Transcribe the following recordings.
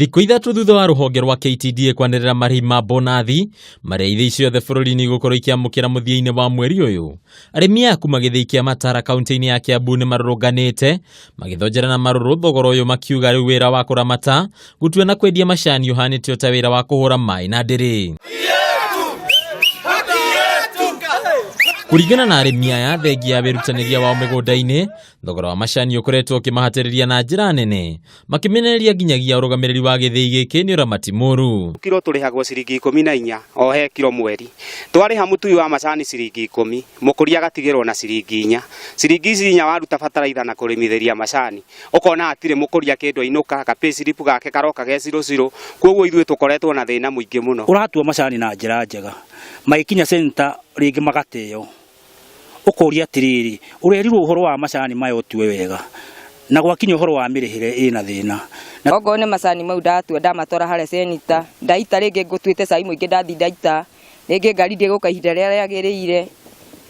Thikũ ithatũ thutha wa rũhonge rwa KTDA kwanĩrĩra marĩhi ma bonathi marĩa ithĩi ciothe bũrũri-inĩ gũkorwo ikĩamũkĩra mũthia-inĩ wa mweri ũyũ, arĩmi a kuma gĩthĩi kĩa Mataara kaunti-inĩ ya Kiambu nĩ marũrũnganĩte magĩthonjera na marũrũ thogora ũyũ, makiuga rĩu wĩra wa kũramata, gũtua na kwendia macani ũhanĩte ta wĩra wa kũhũra maĩ na ndĩrĩ. Kuringana na arĩmi aya, thengia ya wĩrutanĩria wao mĩgũnda-inĩ, thogora wa macani ũkoretwo ũkĩmahatĩrĩria na njĩra nene, makĩmenereria nginyagia urugamiriri wa gĩthĩi gĩkĩ nĩ ũramati mũũru. Kilo tũrĩhagwo ciringi 14 o he kilo mweri. Twarĩha mũtui wa macani ciringi 10, mũkũria agatigĩrwo na ciringi 4. Ciringi 4 waruta bataraitha na kũrĩmithĩria macani, ũkona hatirĩ mũkũria kĩndũ ainũka, ka payslip gake karoka ge 00. Koguo ithuĩ tũkoretwo na thĩna mũingĩ mũno. Ũratua macani na njĩra njega, magĩkinya center rĩngĩ magateo. Ũkũria tiriri, ũrerirwo ũhoro wa macani maya ũtue wega, na gwakinya ũhoro wa mĩrĩhĩre ĩna thĩna. Ogo nĩ macani mau ndatua ndamatwara harĩa senita, ndaita rĩngĩ ngũtuĩte cai mũingĩ ndathi ndaita, rĩngĩ ngari ndĩgũka ihinda rĩrĩa rĩagĩrĩire,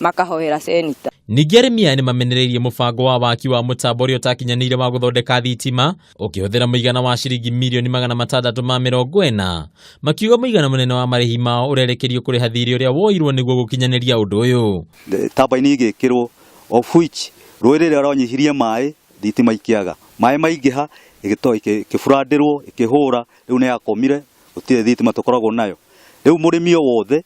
makahoera senita. Ningĩ arĩmi aya nĩ mamenereirie mũbango wa waki wa mũtambo ũrĩa ũtakinyanĩire wa gũthondeka thitima, ũkĩhũthĩra mũigana wa ciringi mirioni 640, makiuga mũigana mũnene wa marĩhi mao ũrerekerio kũrĩha thirĩ ũrĩa woirwo nĩguo gũkinyanĩria ũndũ ũyũ. Tabaini igĩkĩrwo of which rũĩ rĩrĩa rwanyihirie maĩ, thitima ikĩaga, maĩ maingĩha ĩkĩbũrandĩrwo ĩkĩhũra, rĩu nĩ yakomire, gũtirĩ thitima tũkoragwo nayo. Rĩu mũrĩmi o wothe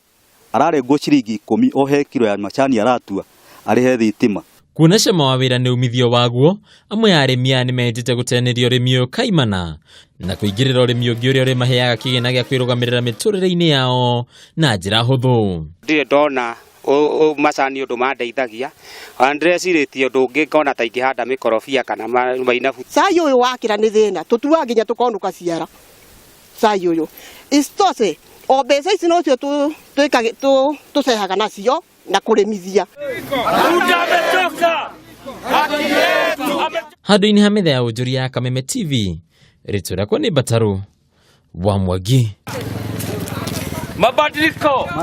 ararengwo ciringi 10 o he kilo ya macani aratua arĩhe thitima. Kuona cama wa wĩra nĩ umithio waguo, amwe a arĩmi aya nĩ mehĩtĩte gũteneria ũrĩmi ũyũ kaimana na kũingĩrĩra ũrĩmi ũngĩ ũrĩa ũrĩmaheaga kĩgĩna gĩa kwĩrũgamĩrĩra mĩtũrĩre-inĩ yao na njĩra hũthũ. Ndirĩ ndona macani ũndũ mandeithagia, ndĩrecirĩtie ũndũ ũngĩ ngona ta ingĩhanda mĩkorobia kana mainabu. Cai ũyũ wakĩra nĩ thĩna, tũtuaga nginya tũkonũka ciara cai ũyũ. Isitoshe, o mbeca ici nocio tũcehaga nacio na kũrĩmithia. Handũ-inĩ ha metha ya ũnjũria ya Kameme TV, rĩtwa rĩakwa nĩ Mataara wa Mwangi. Mabadiliko.